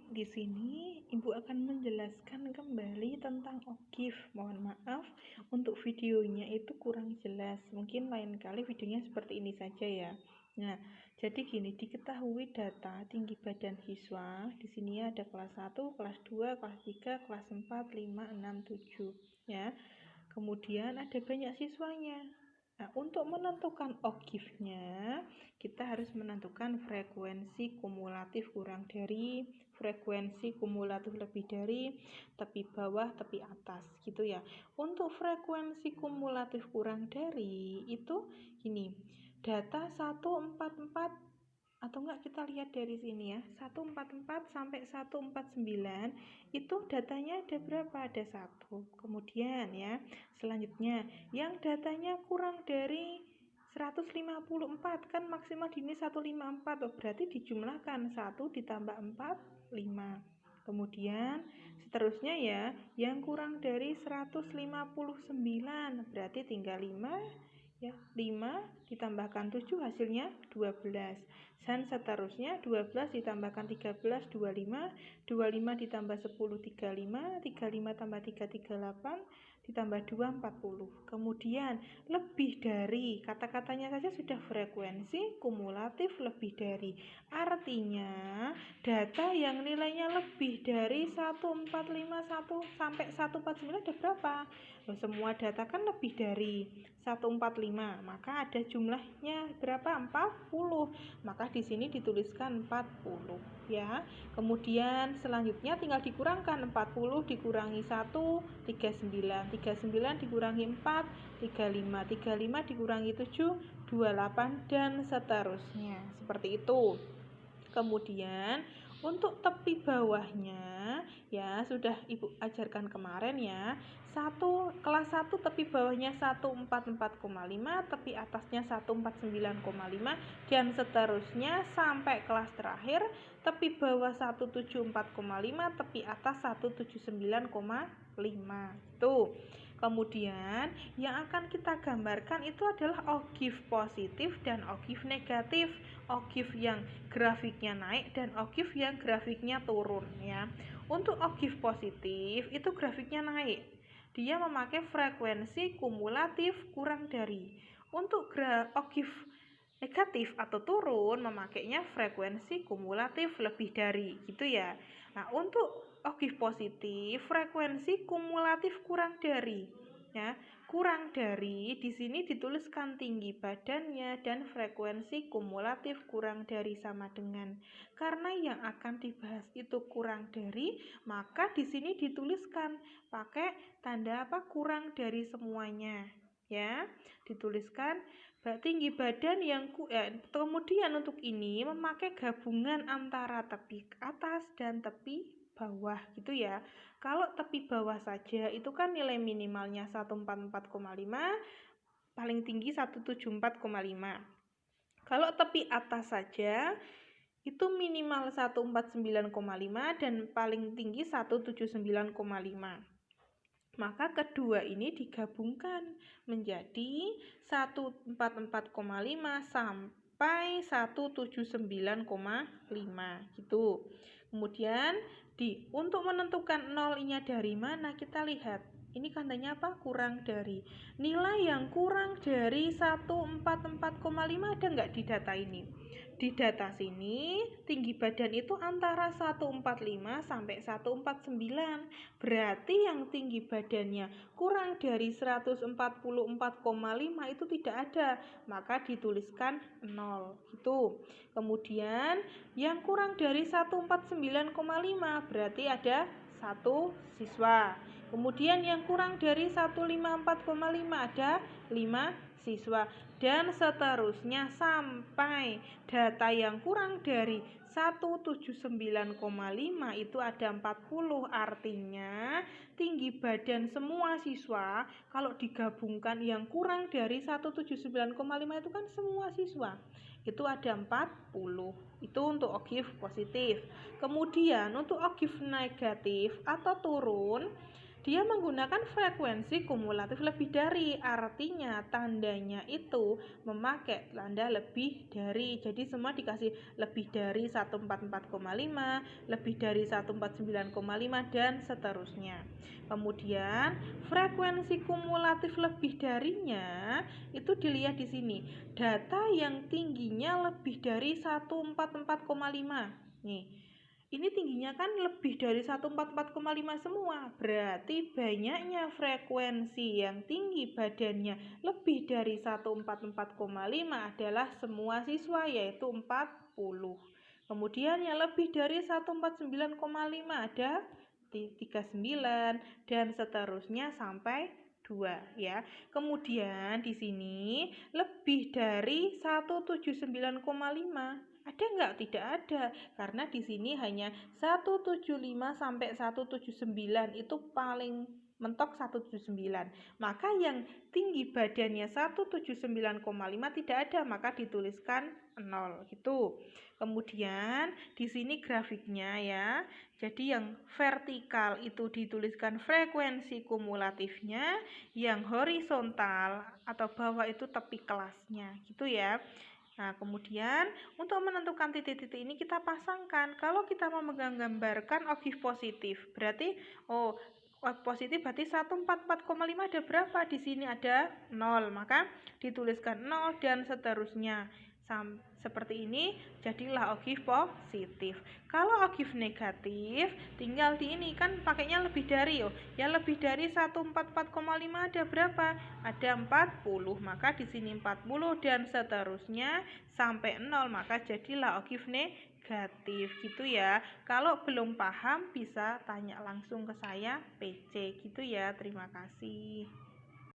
Di sini Ibu akan menjelaskan kembali tentang OGIF. Mohon maaf untuk videonya itu kurang jelas. Mungkin lain kali videonya seperti ini saja ya. Nah, jadi gini, diketahui data tinggi badan siswa. Di sini ada kelas 1, kelas 2, kelas 3, kelas 4, 5, 6, 7 ya. Kemudian ada banyak siswanya. Nah, untuk menentukan OGIF-nya, kita harus menentukan frekuensi kumulatif kurang dari, frekuensi kumulatif lebih dari, tepi bawah, tepi atas, gitu ya. Untuk frekuensi kumulatif kurang dari, itu gini, data 144, atau enggak kita lihat dari sini ya, 144 sampai 149 itu datanya ada berapa? Ada 1. Kemudian ya, selanjutnya yang datanya kurang dari 154, kan maksimal di sini 154, berarti dijumlahkan 1 ditambah 4, 5. Kemudian seterusnya ya, yang kurang dari 159 berarti tinggal 5 ya, 5 ditambahkan 7 hasilnya 12. Dan seterusnya 12 ditambahkan 13 25, 25 ditambah 10 35, 35 tambah 3 38, ditambah 2 40. Kemudian lebih dari, kata-katanya saja sudah frekuensi kumulatif lebih dari. Artinya data yang nilainya lebih dari 1451 sampai 149 ada berapa? Semua data kan lebih dari 145, maka ada jumlahnya berapa? 40. Maka di sini dituliskan 40 ya. Kemudian selanjutnya tinggal dikurangkan, 40 dikurangi 1, 39, 39 dikurangi 4, 35, 35 dikurangi 7, 28 dan seterusnya. Seperti itu. Kemudian untuk tepi bawahnya ya sudah Ibu ajarkan kemarin ya. Kelas 1 tepi bawahnya 144,5, tepi atasnya 149,5 dan seterusnya sampai kelas terakhir tepi bawah 174,5, tepi atas 179,5. Tuh. Kemudian yang akan kita gambarkan itu adalah OGIF positif dan OGIF negatif. OGIF yang grafiknya naik dan OGIF yang grafiknya turun ya. Untuk OGIF positif itu grafiknya naik. Dia memakai frekuensi kumulatif kurang dari. Untuk OGIF negatif atau turun memakainya frekuensi kumulatif lebih dari, gitu ya. Nah, untuk OGIF positif frekuensi kumulatif kurang dari ya. Kurang dari di sini dituliskan tinggi badannya dan frekuensi kumulatif kurang dari sama dengan. Karena yang akan dibahas itu kurang dari, maka di sini dituliskan pakai tanda apa? Kurang dari semuanya. Ya, dituliskan tinggi badan yang kemudian untuk ini memakai gabungan antara tepi atas dan tepi bawah gitu ya. Kalau tepi bawah saja itu kan nilai minimalnya 144,5, paling tinggi 174,5. Kalau tepi atas saja itu minimal 149,5 dan paling tinggi 179,5. Maka kedua ini digabungkan menjadi 144,5 sampai 179,5 gitu. Kemudian untuk menentukan nolnya dari mana kita lihat. Ini tandanya apa? Kurang dari. Nilai yang kurang dari 144,5 ada nggak di data ini? Di data sini tinggi badan itu antara 145 sampai 149. Berarti yang tinggi badannya kurang dari 144,5 itu tidak ada, maka dituliskan 0 gitu. Kemudian yang kurang dari 149,5 berarti ada 1 siswa. Kemudian yang kurang dari 154,5 ada 5 siswa dan seterusnya sampai data yang kurang dari 179,5 itu ada 40. Artinya tinggi badan semua siswa kalau digabungkan yang kurang dari 179,5 itu kan semua siswa itu ada 40. Itu untuk OGIF positif. Kemudian untuk OGIF negatif atau turun Dia menggunakan frekuensi kumulatif lebih dari, artinya tandanya itu memakai tanda lebih dari. Jadi semua dikasih lebih dari 144,5, lebih dari 149,5 dan seterusnya. Kemudian frekuensi kumulatif lebih darinya itu dilihat di sini. Data yang tingginya lebih dari 144,5. Nih, ini tingginya kan lebih dari 144,5 semua. Berarti banyaknya frekuensi yang tinggi badannya lebih dari 144,5 adalah semua siswa, yaitu 40. Kemudian yang lebih dari 149,5 ada 39 dan seterusnya sampai 2 ya. Kemudian di sini lebih dari 179,5 ada enggak? Tidak ada, karena di sini hanya 175 sampai 179 itu paling mentok 179. Maka yang tinggi badannya 179,5 tidak ada, maka dituliskan 0 gitu. Kemudian di sini grafiknya ya. Jadi yang vertikal itu dituliskan frekuensi kumulatifnya, yang horizontal atau bawah itu tepi kelasnya gitu ya. Nah, kemudian untuk menentukan titik-titik ini kita pasangkan. Kalau kita mau menggambarkan ogive positif, berarti positif berarti 144,5 ada berapa? Di sini ada 0, maka dituliskan 0 dan seterusnya. Seperti ini jadilah ogive positif. Kalau ogive negatif tinggal di ini, kan pakainya lebih dari ya, lebih dari 144,5 ada berapa? Ada 40, maka di sini 40 dan seterusnya sampai 0, maka jadilah ogive negatif gitu ya. Kalau belum paham bisa tanya langsung ke saya PC gitu ya. Terima kasih.